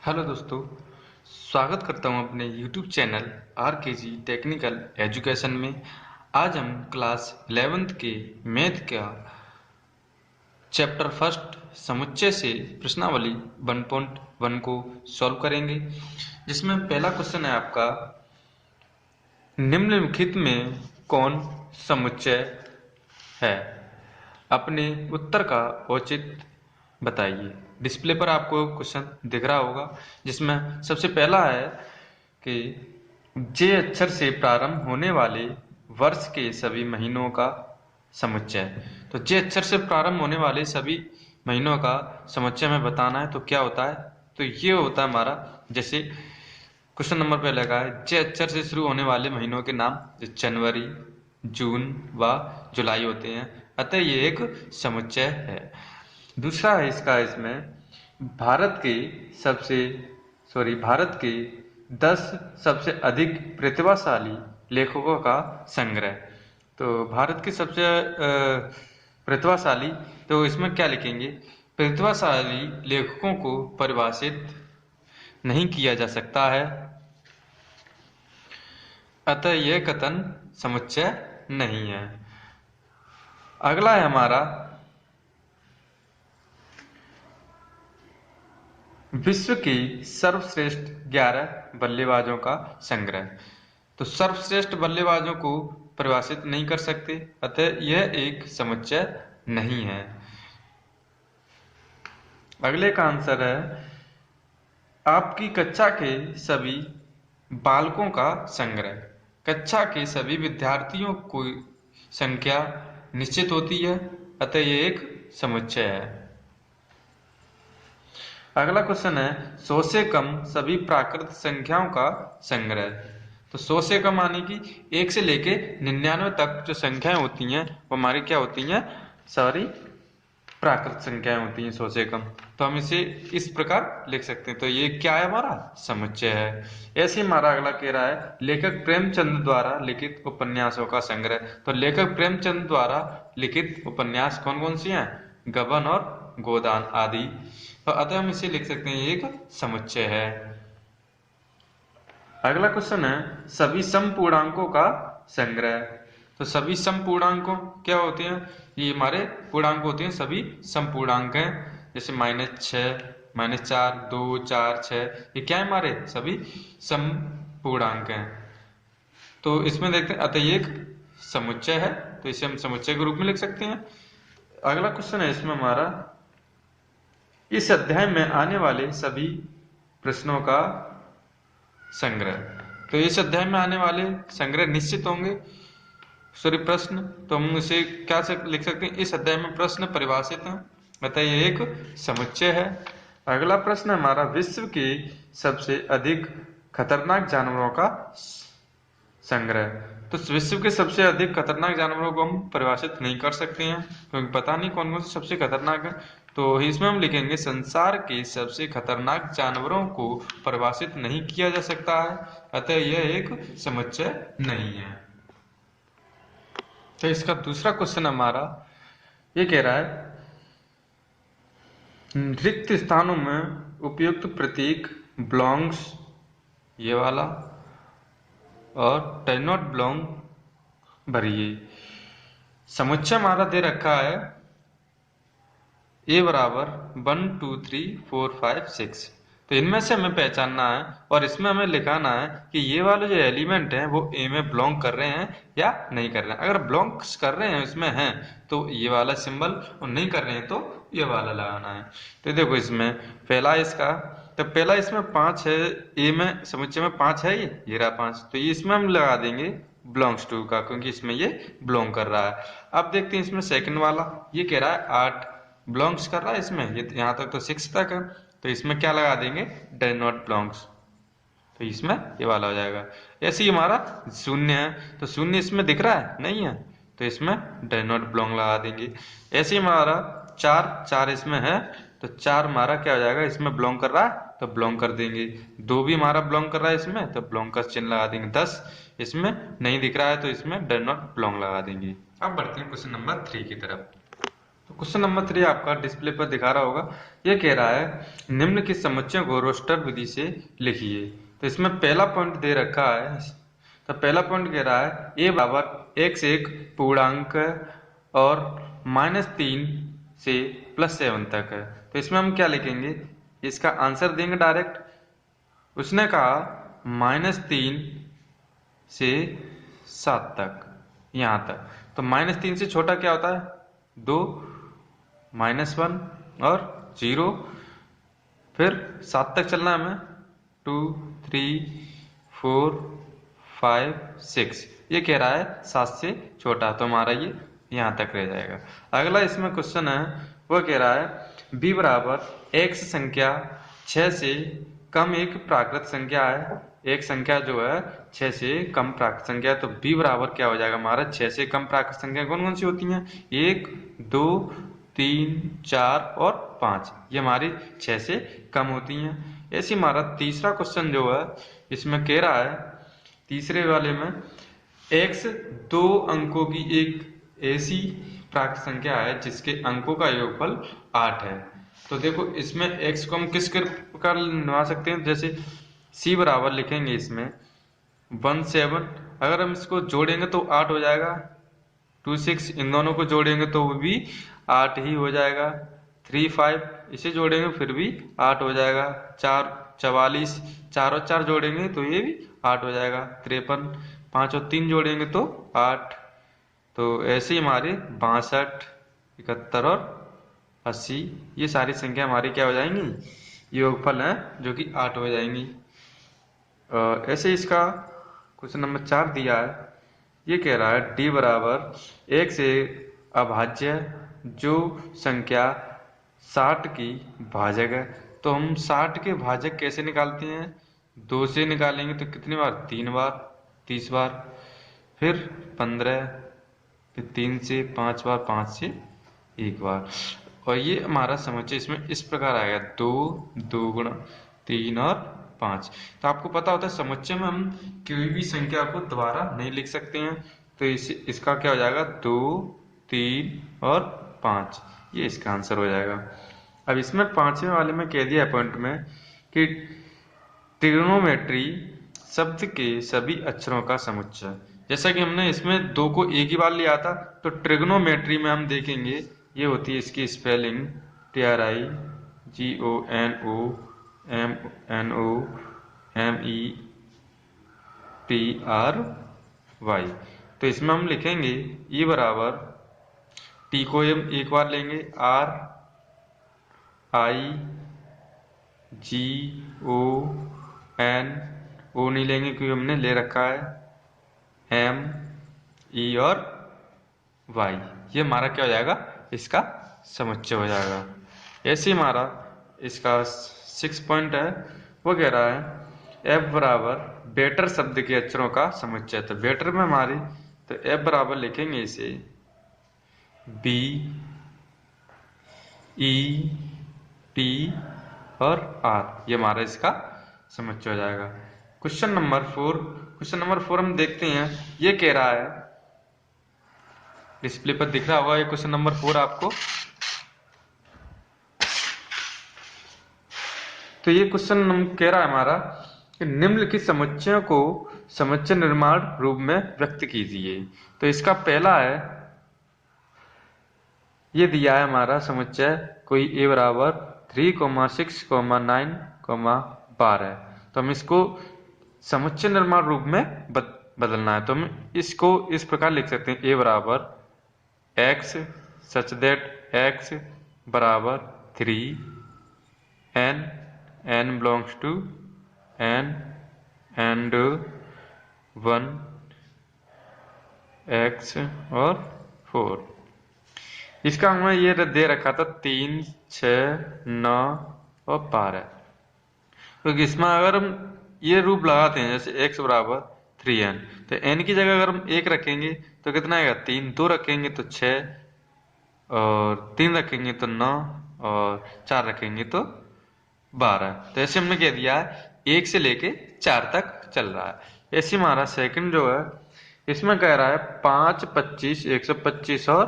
Hello दोस्तों, स्वागत करता हूं अपने YouTube channel RKG technical education में। आज हम क्लास 11th के मैथ का चैप्टर फर्स्ट समुच्चय से प्रश्नावली 1.1 को सॉल्व करेंगे, जिसमें पहला क्वेश्चन है आपका, निम्नलिखित में कौन समुच्चय है? अपने उत्तर का औचित्य बताइए। डिस्प्ले पर आपको क्वेश्चन दिख रहा होगा, जिसमें सबसे पहला है कि जे अक्षर से प्रारंभ होने वाले वर्ष के सभी महीनों का समुच्चय। तो जे अक्षर से प्रारंभ होने वाले सभी महीनों का समुच्चय में बताना है तो क्या होता है? तो ये होता है हमारा, जैसे क्वेश्चन नंबर पे लगा है, जे अक्षर से शुरू होने वाले महीनों के नाम जनवरी, जून व जुलाई होते हैं, अतः ये एक समुच्चय है। दूसरा है इसमें भारत के 10 सबसे अधिक प्रतिभाशाली लेखकों का संग्रह। तो भारत के सबसे प्रतिभाशाली, तो इसमें क्या लिखेंगे? प्रतिभाशाली लेखकों को परिभाषित नहीं किया जा सकता है, अतः यह कथन समुच्चय नहीं है। अगला है हमारा, विश्व के सर्वश्रेष्ठ 11 बल्लेबाजों का संग्रह। तो सर्वश्रेष्ठ बल्लेबाजों को परिभाषित नहीं कर सकते, अतः यह एक समुच्चय नहीं है। अगले का आंसर है, आपकी कक्षा के सभी बालकों का संग्रह। कक्षा के सभी विद्यार्थियों की संख्या निश्चित होती है, अतः यह एक समुच्चय है। अगला क्वेश्चन है, 100 से कम सभी प्राकृत संख्याओं का संग्रह। तो 100 से कम यानी कि 1 से लेके 99 तक जो संख्याएं होती हैं वो हमारी क्या होती हैं? सारी प्राकृत संख्याएं होती हैं 100 से कम। तो हम इसे इस प्रकार लिख सकते हैं। तो ये क्या है? हमारा समुच्चय है। ऐसे हमारा अगला कह रहा है, लेखक प्रेमचंद द्वारा लिखित उपन्यासों का संग्रह। तो लेखक प्रेमचंद द्वारा लिखित उपन्यास कौन कौन सी हैं? गबन और गोदान आदि। तो अतः हम इसे लिख सकते हैं, ये एक समुच्चय है। अगला क्वेश्चन है, सभी समपूर्णांकों का संग्रह। तो सभी समपूर्णांकों क्या होते हैं? ये हमारे पूर्णांक होते हैं, सभी समपूर्णांक हैं, जैसे -6, -4, 2, 4, 6, ये क्या है? हमारे सभी समपूर्णांक हैं। तो इसमें देखते हैं, अतः ये एक समुच्चय है, तो इसे हम समुच्चय के रूप में लिख सकते हैं। अगला क्वेश्चन है इसमें हमारा, इस अध्याय में आने वाले सभी प्रश्नों का संग्रह। तो इस अध्याय में आने वाले संग्रह निश्चित होंगे, प्रश्न। तो हम इसे क्या से लिख सकते हैं? इस अध्याय में प्रश्न परिभाषित हैं, अतः यह एक समुच्चय है। अगला प्रश्न हमारा, विश्व के सबसे अधिक खतरनाक जानवरों का संग्रह। तो विश्व के सबसे अधिक खतरनाक जानवरों को हम परिभाषित नहीं कर सकते हैं, क्योंकि पता नहीं कौन कौन से सबसे खतरनाक है। तो इसमें हम लिखेंगे, संसार के सबसे खतरनाक जानवरों को परिभाषित नहीं किया जा सकता है, अतः यह एक समुच्चय नहीं है। तो इसका दूसरा क्वेश्चन हमारा ये कह रहा है, रिक्त स्थानों में उपयुक्त प्रतीक बिलोंग्स, ये वाला, और डज नॉट बिलोंग भरिए। समुच्चय हमारा दे रखा है A बराबर 1 2 3 4 5 6। तो इनमें से हमें पहचानना है और इसमें हमें लिखाना है कि ये वाले जो एलिमेंट हैं वो A में बिलोंग कर रहे हैं या नहीं कर रहे हैं। अगर बिलोंग कर रहे हैं, इसमें हैं, तो ये वाला सिंबल, और नहीं कर रहे हैं तो ये वाला लगाना है। तो देखो इसमें पहला इसका, तो पहला इसमें 5 है, ए में समुच्चय में 5 है, ये रहा 5, तो ये इसमें हम लगा देंगे बिलोंग्स टू का, क्योंकि इसमें ये बिलोंग कर रहा है। अब देखते हैं इसमें सेकंड वाला, ये कह रहा है 8 बिलोंग्स कर रहा है इसमें, ये यहाँ तक तो 6 तक है, तो इसमें क्या लगा देंगे? डज नॉट बिलोंग्स, तो इसमें ये वाला हो जाएगा। ऐसे ही हमारा 0 है, तो 0 इसमें दिख रहा है, नहीं है, तो इसमें डज नॉट बिलोंग लगा देंगे। ऐसे ही हमारा 4 इसमें है, तो 4 हमारा क्या हो जाएगा? इसमें बिलोंग कर रहा है, तो बिलोंग कर देंगे। 2 भी हमारा बिलोंग कर रहा है इसमें, तो बिलोंग का चिन्ह लगा देंगे। 10 इसमें नहीं दिख रहा है, तो इसमें डज नॉट बिलोंग लगा देंगे। अब बढ़ते हैं क्वेश्चन नंबर 3 की तरफ। तो क्वेश्चन नंबर 3 आपका डिस्प्ले पर दिखा रहा होगा। ये कह रहा है निम्न के समुच्चयों को रोस्टर विधि से लिखिए। तो इसमें पहला पॉइंट दे रखा है। तो पहला पॉइंट कह रहा है ए बराबर x एक पूर्णांक है और -3 से +7 तक है। तो इसमें हम क्या लिखेंगे, इसका आंसर देंगे डायरेक्ट। उसने कहा -3 से 7 तक, यहाँ तक। तो -3 से छोटा क्या होता है, 2, -1 और 0। फिर 7 तक चलना है हमें, 2, 3, 4, 5, 6। ये कह रहा है 7 से छोटा, तो हमारा ये यहाँ तक रह जाएगा। अगला इसमें क्वेश्चन है, वो कह रहा है b बराबर x संख्या 6 से कम एक प्राकृत संख्या है। एक संख्या जो है 6 से कम प्राकृत संख्या है, तो b बराबर क्या हो जाएगा हमारा, 6 से कम प्राकृत संख्या कौन कौन सी होती हैं, 1, 2, 3, 4 और 5। ये हमारी 6 से कम होती हैं। ऐसे हमारा तीसरा क्वेश्चन जो है इसमें कह रहा है, तीसरे वाले में x 2 अंकों की एक ऐसी प्राकृत संख्या है जिसके अंकों का योगफल 8 है। तो देखो इसमें x को हम किस प्रकार निभा सकते हैं, जैसे c बराबर लिखेंगे इसमें 1, 7। अगर हम इसको जोड़ेंगे तो 8 हो जाएगा। 2, 6, इन दोनों को जोड़ेंगे तो वो भी 8 ही हो जाएगा। 3, 5 इसे जोड़ेंगे फिर भी 8 हो जाएगा। 4, 44, 4 और 4 जोड़ेंगे तो ये भी 8 हो जाएगा। 53, 5 और 3 जोड़ेंगे तो 8। तो ऐसे ही हमारे 62, 71 और 80 ये सारी संख्या हमारी क्या हो जाएंगी, योगफल है जो कि 8 हो जाएंगी। ऐसे इसका क्वेश्चन नंबर 4 दिया है। ये कह रहा है d बराबर 1 से अभाज्य जो संख्या 60 की भाजक है। तो हम 60 के भाजक कैसे निकालते हैं, 2 से निकालेंगे तो कितनी बार, 3 बार, 30 बार। फिर 15, फिर 3 से 5 बार, 5 से 1 बार। और ये हमारा समुच्चय इसमें इस प्रकार आएगा, 2, 2 गुणा 3 और 5। तो आपको पता होता है समुच्चय में हम कोई भी संख्या को दोबारा नहीं लिख सकते हैं। तो इसका क्या हो जाएगा, 2, 3 और 5। ये इसका आंसर हो जाएगा। अब इसमें 5वें वाले में कह दिया है पॉइंट में कि ट्रिग्नोमेट्री शब्द के सभी अक्षरों का समुच्चय। जैसा कि हमने इसमें 2 को एक ही बार लिया था, तो ट्रिग्नोमेट्री में हम देखेंगे ये होती है इसकी स्पेलिंग TRIGONOMOMETRY। तो इसमें हम लिखेंगे ई बराबर, टी को हम एक बार लेंगे, RIGON, ओ नहीं लेंगे क्योंकि हमने ले रखा है MEE और Y। ये हमारा क्या हो जाएगा, इसका समुच्चय हो जाएगा। ऐसे हमारा इसका 6 पॉइंट है, वो कह रहा है F बराबर बेटर शब्द के अक्षरों का समुच्चय। तो बेटर में हमारी, तो F बराबर लिखेंगे इसे BET और R। ये हमारा इसका समुच्चय हो जाएगा। क्वेश्चन नंबर 4 हम देखते हैं। ये कह रहा है, डिस्प्ले पर दिख रहा होगा ये क्वेश्चन नंबर 4 आपको। तो ये क्वेश्चन कह रहा है हमारा कि निम्नलिखित समुच्चयों को समुच्चय निर्माण रूप में व्यक्त कीजिए। तो इसका पहला है, ये दिया है हमारा समुच्चय कोई a बराबर 3, 6, 9, 12। तो हम इसको समुच्चय निर्माण रूप में बदलना है। तो हम इसको इस प्रकार लिख सकते हैं, a बराबर x such that x बराबर 3, n belongs to n and 1, x और 4। इसका हमें ये दे रखा था 3, 6, 9 और 12। क्योंकि इसमें अगर हम ये रूप लगाते हैं, जैसे x बराबर 3n, तो n की जगह अगर हम 1 रखेंगे तो कितना आएगा, 3, 2 रखेंगे तो 6 और 3 रखेंगे तो 9 और 4 रखेंगे तो 12। तो ऐसे हमने कह दिया है 1 से लेके 4 तक चल रहा है। ऐसे हमारा सेकंड जो है इसमें कह रहा है 5, 25, 125 और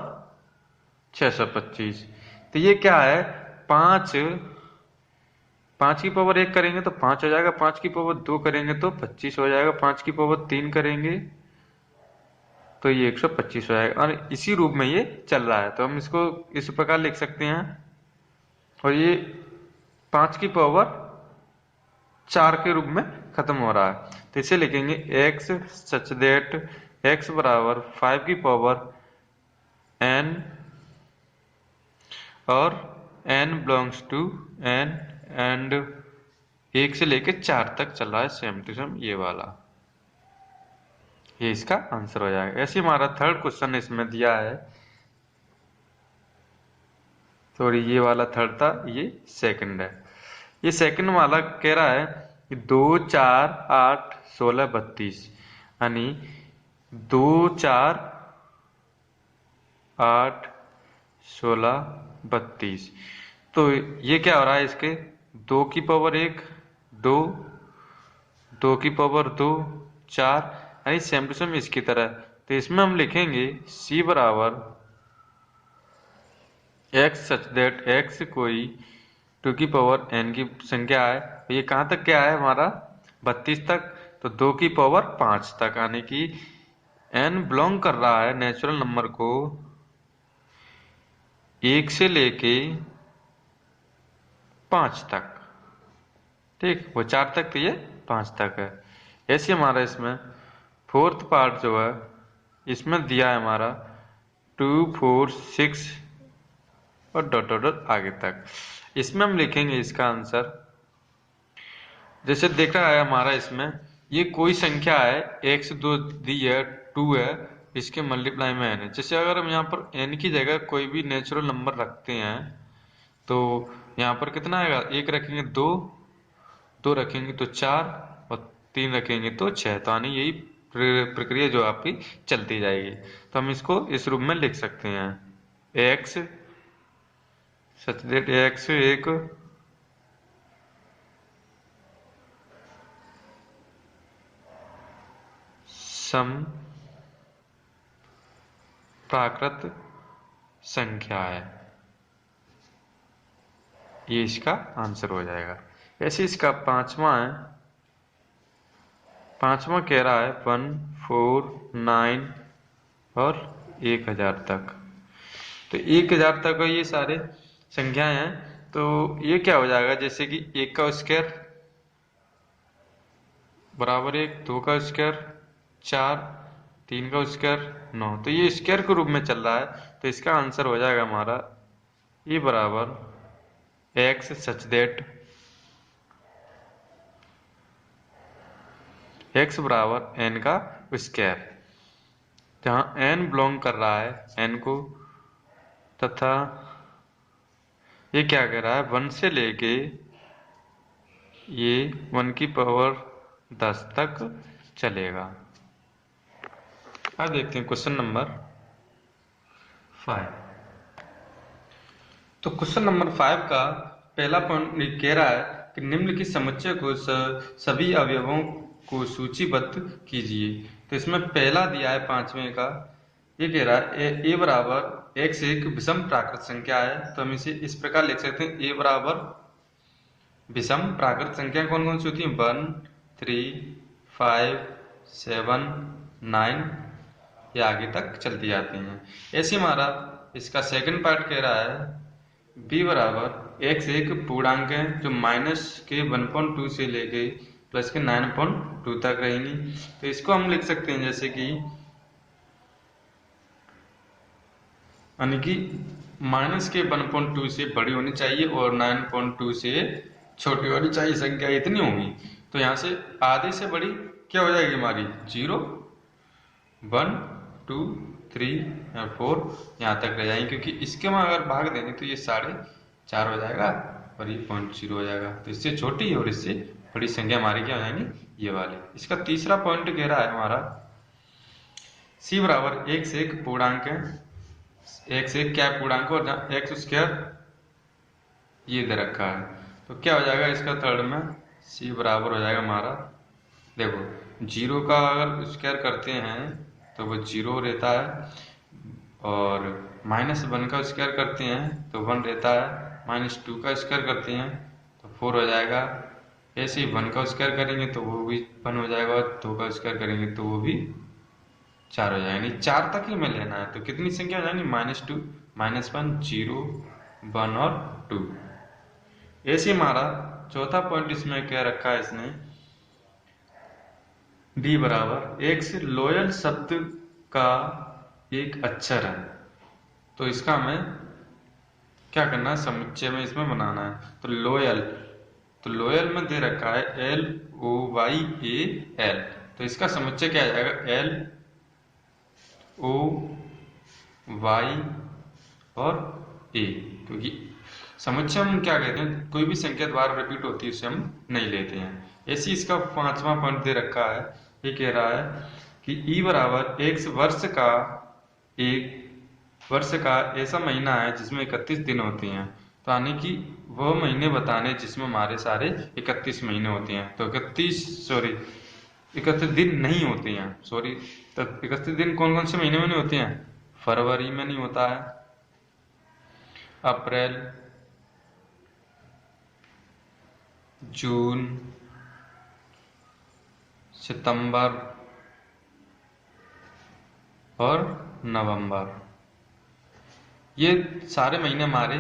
625। तो ये क्या है, 5, 5 की पावर 1 करेंगे तो 5 हो जाएगा, 5 की पावर 2 करेंगे तो 25 हो जाएगा, 5 की पावर 3 करेंगे तो ये 125 हो जाएगा। और इसी रूप में ये चल रहा है, तो हम इसको इस प्रकार लिख सकते हैं। और ये 5 की पावर 4 के रूप में खत्म हो रहा है, तो इसे लिखेंगे x सच दैट x बराबर 5 की पावर n और n belongs to n and 1 से लेके 4 तक चल रहा है सेम टू सेम ये वाला। ये इसका आंसर हो जाएगा। ऐसे हमारा थर्ड क्वेश्चन इसमें दिया है, सॉरी ये वाला थर्ड था, ये सेकंड है। ये सेकंड वाला कह रहा है कि 2 4 8 16 32, यानी 2 4 8 16 32। तो ये क्या हो रहा है, इसके 2 की पावर 1 2, 2 की पावर 2 4, यानी सेम टू सेम इसकी तरह। तो इसमें हम लिखेंगे c बराबर x सच दैट x कोई 2 की पावर n की संख्या है। तो ये कहाँ तक क्या है हमारा, 32 तक, तो 2 की पावर 5 तक, यानी कि n बिलोंग कर रहा है नेचुरल नंबर को 1 से लेके 5 तक, ठीक, वो 4 तक तो ये 5 तक है। ऐसे हमारा इसमें फोर्थ पार्ट जो है इसमें दिया है हमारा 2 4 6 और डॉट डॉट डॉट आगे तक। इसमें हम लिखेंगे इसका आंसर, जैसे देख रहा है हमारा इसमें ये कोई संख्या है, x 2 दी है, 2 है, इसके मल्टीप्लाई में n है। जैसे अगर हम यहाँ पर n की जगह कोई भी नेचुरल नंबर रखते हैं तो यहाँ पर कितना आएगा, 1 रखेंगे 2, 2 रखेंगे तो 4 और 3 रखेंगे तो 6, तो यानी यही प्रक्रिया जो आपकी चलती जाएगी। तो हम इसको इस रूप में लिख सकते हैं, x सच दैट x एक सम प्राकृत संख्या है, ये इसका आंसर हो जाएगा। ऐसे इसका पांचवा है, पांचवा कह रहा है 1 4 9 और 1000 तक। तो 1000 तक ये सारे संख्याएं हैं, तो ये क्या हो जाएगा, जैसे कि 1 का स्क्वायर बराबर 1, 2 का स्क्वायर 4, 3 का स्क्वायर 9, तो ये स्क्वायर के रूप में चल रहा है। तो इसका आंसर हो जाएगा हमारा ये बराबर x सच दैट x बराबर n का स्क्वायर, जहाँ n बिलोंग कर रहा है n को, तथा ये क्या कह रहा है 1 से लेके ये 1 की पावर 10 तक चलेगा। अब देखते हैं क्वेश्चन नंबर 5। तो क्वेश्चन नंबर 5 का पहला पॉइंट कह रहा है कि निम्नलिखित समुच्चय को सभी अवयवों को सूचीबद्ध कीजिए। तो इसमें पहला दिया है पांचवें का, ये कह रहा है ए बराबर x एक विषम प्राकृत संख्या है। तो हम इसे इस प्रकार लिख सकते हैं, a बराबर विषम प्राकृत संख्या कौन कौन सी होती है, 1 3 5 7 9, ये आगे तक चलती जाती हैं। ऐसे हमारा इसका सेकंड पार्ट कह रहा है b बराबर x एक पूर्णांक है जो माइनस के 1.2 से लेके प्लस के 9.2 तक रहेंगी। तो इसको हम लिख सकते हैं जैसे कि, यानी कि माइनस के 1.2 से बड़ी होनी चाहिए और 9.2 से छोटी होनी चाहिए, संख्या इतनी होगी। तो यहाँ से आधे से बड़ी क्या हो जाएगी हमारी, 0 1 2 3 और 4 यहाँ तक रह जाएंगे, क्योंकि इसके में अगर भाग देंगे तो ये 4.5 हो जाएगा और ये 0.0 हो जाएगा। तो इससे छोटी और इससे बड़ी संख्या हमारी क्या हो जाएंगी, ये वाली। इसका तीसरा पॉइंट कह रहा है हमारा c बराबर एक से एक पूर्णांक है, एक से एक क्या पूर्णांक, और जहाँ एक्स स्क्वायर ये दे रखा है, तो क्या हो जाएगा इसका थर्ड में c बराबर हो जाएगा हमारा, देखो 0 का अगर स्क्वायर करते हैं तो वो 0 रहता है, और -1 का स्क्वायर करते हैं तो 1 रहता है, -2 का स्क्वायर करते हैं तो 4 हो जाएगा। ऐसे ही 1 का स्क्वायर करेंगे तो वो भी 1 हो जाएगा, और 2 का स्क्वायर करेंगे तो वो भी 4 हो जाएगा। यानी 4 तक ही में लेना है। तो कितनी संख्या हो जाएंगी? -2, -1, 0, 1 और 2। ऐसे हमारा चौथा पॉइंट इसमें क्या रखा है इसने, डी बराबर एक्स लोयल शब्द का एक अक्षर है। तो इसका हमें क्या करना है? समुच्चय में इसमें बनाना है। तो लोयल में दे रखा है LOYAL। तो इसका समुच्चय क्या आ जाएगा? LOY और A। क्योंकि समुच्चय हम क्या कहते हैं? कोई भी संख्या द्वारा रिपीट होती है उसे हम नहीं लेते हैं। ऐसी इसका 5वां पॉइंट दे रखा है। ये कह रहा है कि E बराबर एक वर्ष का ऐसा महीना है जिसमें 31 दिन होते हैं। तो यानी कि वह महीने बताने जिसमें हमारे सारे 31 महीने होते हैं। तो 31 दिन नहीं होते हैं, सॉरी। तो 31 दिन कौन कौन से महीने में नहीं होते हैं? फरवरी में नहीं होता है, अप्रैल, जून, सितंबर और नवंबर। ये सारे महीने हमारे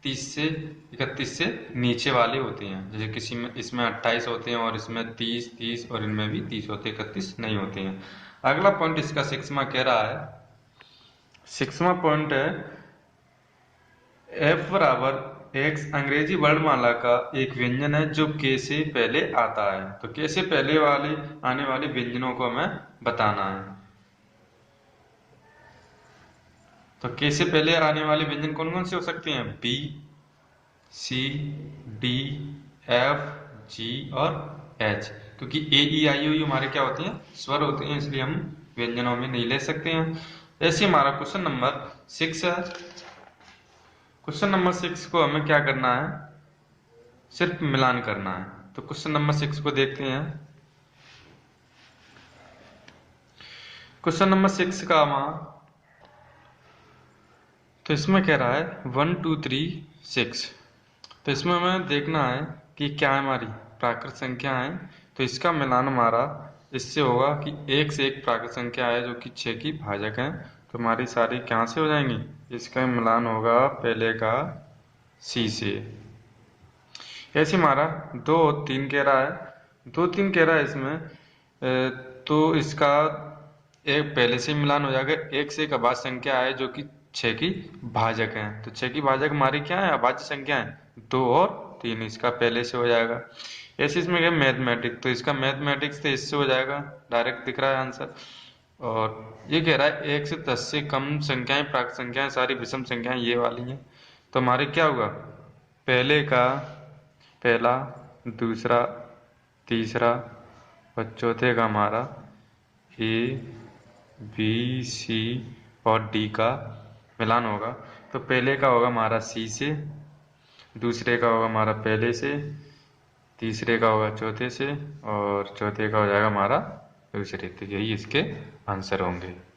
30 से 31 से नीचे वाले होते हैं। जैसे किसी में इसमें 28 होते हैं और इसमें 30 और इनमें भी 30 होते हैं, 31 नहीं होते हैं। अगला पॉइंट इसका 6वां कह रहा है, 6वां पॉइंट है F बराबर एक्स अंग्रेजी वर्णमाला का एक व्यंजन है जो के से पहले आता है। तो के से पहले आने वाले व्यंजनों को हमें बताना है। तो के से पहले आने वाले व्यंजन कौन कौन से हो सकते हैं? B, C, D, F, G और H। क्योंकि A, E, I, O हमारे क्या होते हैं? स्वर होते हैं, इसलिए हम व्यंजनों में नहीं ले सकते हैं। ऐसे हमारा क्वेश्चन नंबर 6 है। क्वेश्चन नंबर 6 को हमें क्या करना है? सिर्फ मिलान करना है। तो क्वेश्चन नंबर 6 को देखते हैं। क्वेश्चन नंबर 6 का वहां तो इसमें कह रहा है 1 2 3 6। तो इसमें हमें देखना है कि क्या है हमारी प्राकृत संख्या है। तो इसका मिलान हमारा इससे होगा कि 1 से 1 प्राकृत संख्या है जो कि 6 की भाजक है। तो हमारी सारी कहाँ से हो जाएंगी? इसका मिलान होगा पहले का C से। ऐसे हमारा 2 और 3 कह रहा है, 2 3 कह रहा है इसमें। तो इसका एक पहले से मिलान हो जाएगा। 1 से 1 अभाज्य संख्या है जो कि 6 की भाजक है। तो 6 की भाजक हमारी क्या है? अभाज्य संख्या है 2 और 3। इसका पहले से हो जाएगा। ऐसे इसमें क्या? मैथमेटिक्स। तो इसका मैथमेटिक्स से इससे हो जाएगा, डायरेक्ट दिख रहा है आंसर। और ये कह रहा है 1 से 10 से कम संख्याएं प्राकृत संख्याएं सारी विषम संख्याएं ये वाली हैं। तो हमारे क्या होगा? पहले का पहला, दूसरा, तीसरा और चौथे का हमारा A, B, C और D का मिलान होगा। तो पहले का होगा हमारा C से, दूसरे का होगा हमारा पहले से, तीसरे का होगा चौथे से और चौथे का हो जाएगा हमारा दूसरे। तो यही इसके आंसर होंगे।